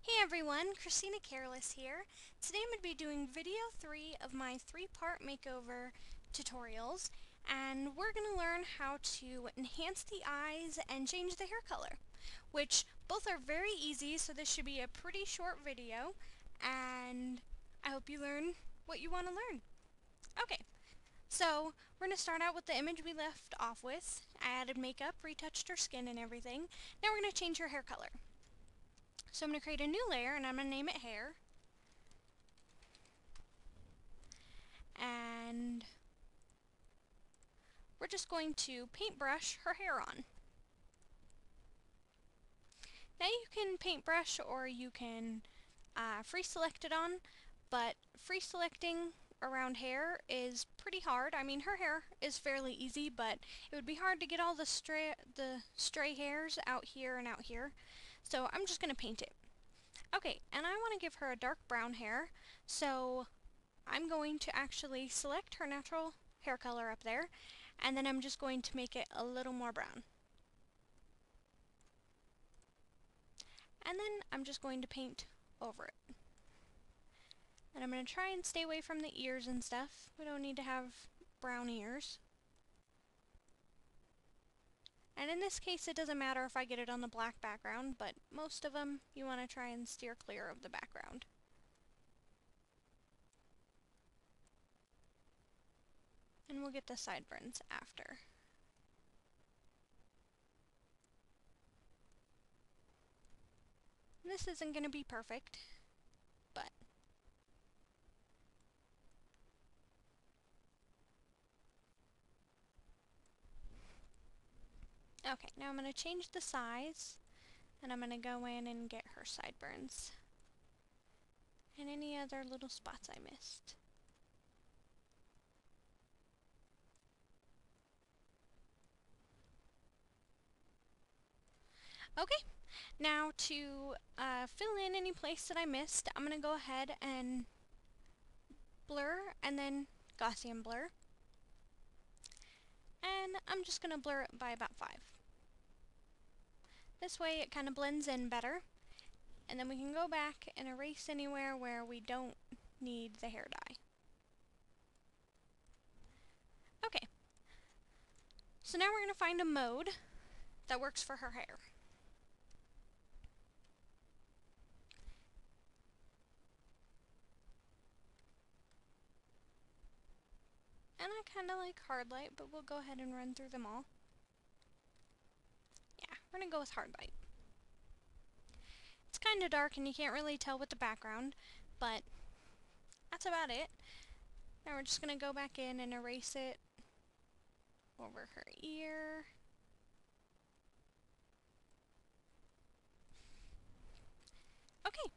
Hey everyone, Christina Careless here. Today I'm going to be doing video 3 of my 3-part makeover tutorials, and we're going to learn how to enhance the eyes and change the hair color, which both are very easy, so this should be a pretty short video, and I hope you learn what you want to learn. Okay, so we're going to start out with the image we left off with. I added makeup, retouched her skin and everything. Now we're going to change her hair color. So I'm going to create a new layer and I'm going to name it hair. And we're just going to paintbrush her hair on. Now you can paintbrush or you can free select it on, but free selecting around hair is pretty hard. I mean, her hair is fairly easy, but it would be hard to get all the stray hairs out here and out here. So I'm just going to paint it. Okay, and I want to give her a dark brown hair, so I'm going to actually select her natural hair color up there, and then I'm just going to make it a little more brown. And then I'm just going to paint over it. And I'm going to try and stay away from the ears and stuff. We don't need to have brown ears. And in this case, it doesn't matter if I get it on the black background, but most of them you want to try and steer clear of the background. And we'll get the sideburns after. This isn't going to be perfect, but okay, now I'm going to change the size, and I'm going to go in and get her sideburns and any other little spots I missed. Okay, now to fill in any place that I missed, I'm going to go ahead and blur and then Gaussian blur. And I'm just going to blur it by about 5. This way it kind of blends in better. And then we can go back and erase anywhere where we don't need the hair dye. Okay, so now we're going to find a mode that works for her hair. And I kind of like hard light, but we'll go ahead and run through them all. Yeah, we're going to go with hard light. It's kind of dark and you can't really tell with the background, but that's about it. Now we're just going to go back in and erase it over her ear. Okay,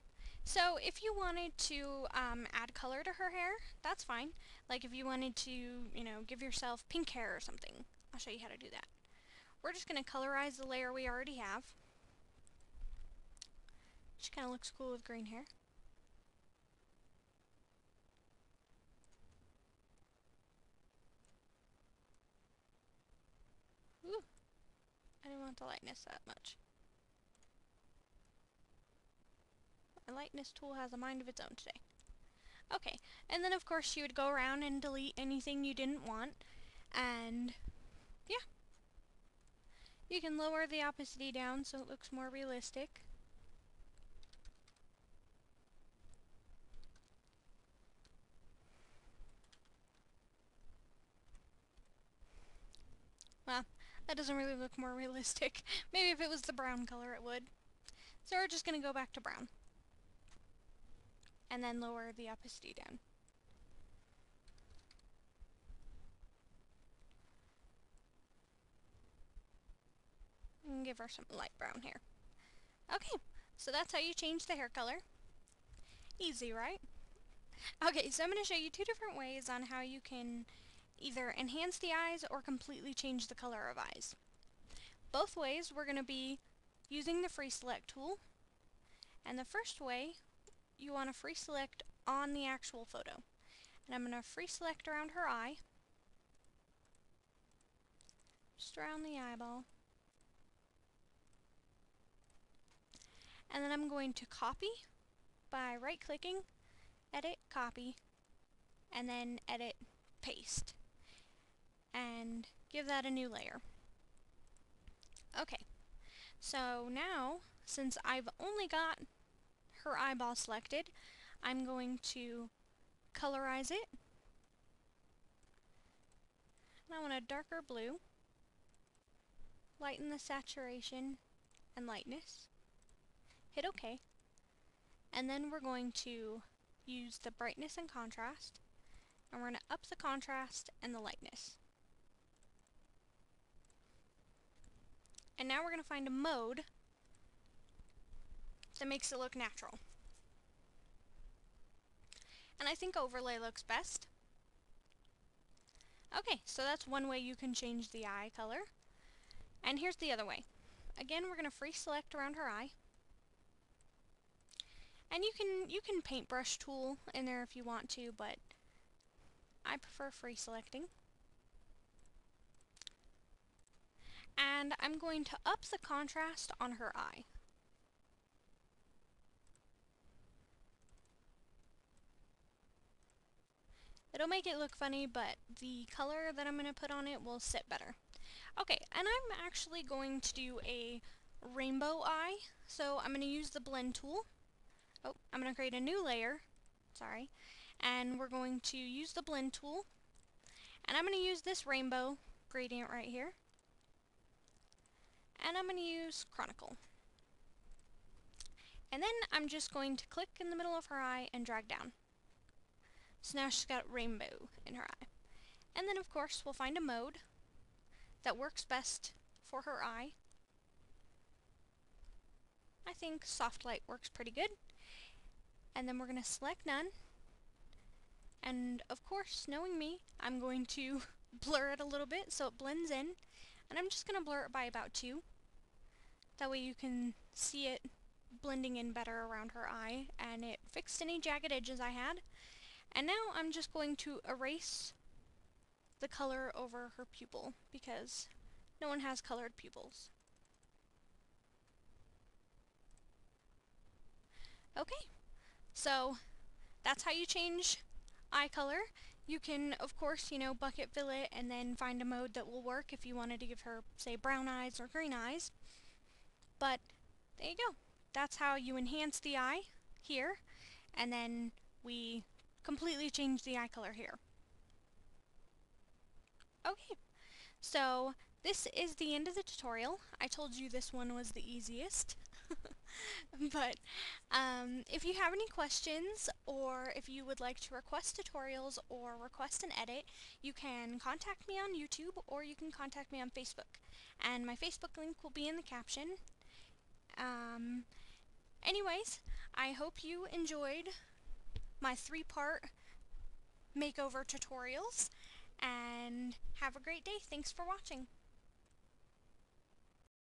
so if you wanted to add color to her hair, that's fine. Like if you wanted to, give yourself pink hair or something, I'll show you how to do that. We're just going to colorize the layer we already have. She kind of looks cool with green hair. Ooh, I didn't want the lightness that much. My lightness tool has a mind of its own today. Okay, and then of course you would go around and delete anything you didn't want, and yeah. You can lower the opacity down so it looks more realistic. Well, that doesn't really look more realistic. Maybe if it was the brown color it would. So we're just going to go back to brown. And then lower the opacity down. And give her some light brown hair. Okay, so that's how you change the hair color. Easy, right? Okay, so I'm going to show you 2 different ways on how you can either enhance the eyes or completely change the color of eyes. Both ways we're going to be using the free select tool. And the first way, you want to free select on the actual photo. And I'm going to free select around her eye. Just around the eyeball. And then I'm going to copy by right-clicking, edit, copy, and then edit, paste, and give that a new layer. Okay, so now, since I've only got her eyeball selected, I'm going to colorize it. And I want a darker blue, lighten the saturation and lightness, hit OK, and then we're going to use the brightness and contrast, and we're going to up the contrast and the lightness. And now we're going to find a mode that makes it look natural. And I think overlay looks best. Okay, so that's one way you can change the eye color. And here's the other way. Again, we're going to free select around her eye. And you can paintbrush tool in there if you want to, but I prefer free selecting. And I'm going to up the contrast on her eye. It'll make it look funny, but the color that I'm going to put on it will sit better. Okay, and I'm actually going to do a rainbow eye, so I'm going to use the blend tool. Oh, I'm going to create a new layer, sorry, and we're going to use the blend tool, and I'm going to use this rainbow gradient right here, and I'm going to use Chronicle. And then I'm just going to click in the middle of her eye and drag down. So now she's got rainbow in her eye. And then of course we'll find a mode that works best for her eye. I think soft light works pretty good. And then we're going to select none. And of course, knowing me, I'm going to blur it a little bit so it blends in. And I'm just going to blur it by about 2. That way you can see it blending in better around her eye, and it fixed any jagged edges I had. And now I'm just going to erase the color over her pupil, because no one has colored pupils. Okay, so that's how you change eye color. You can, of course, bucket fill it and then find a mode that will work if you wanted to give her, say, brown eyes or green eyes. But there you go. That's how you enhance the eye here, and then we completely change the eye color here. Okay, so this is the end of the tutorial. I told you this one was the easiest. But if you have any questions, or if you would like to request tutorials or request an edit, you can contact me on YouTube or you can contact me on Facebook. And my Facebook link will be in the caption. Anyways, I hope you enjoyed my 3-part makeover tutorials, and have a great day. Thanks for watching.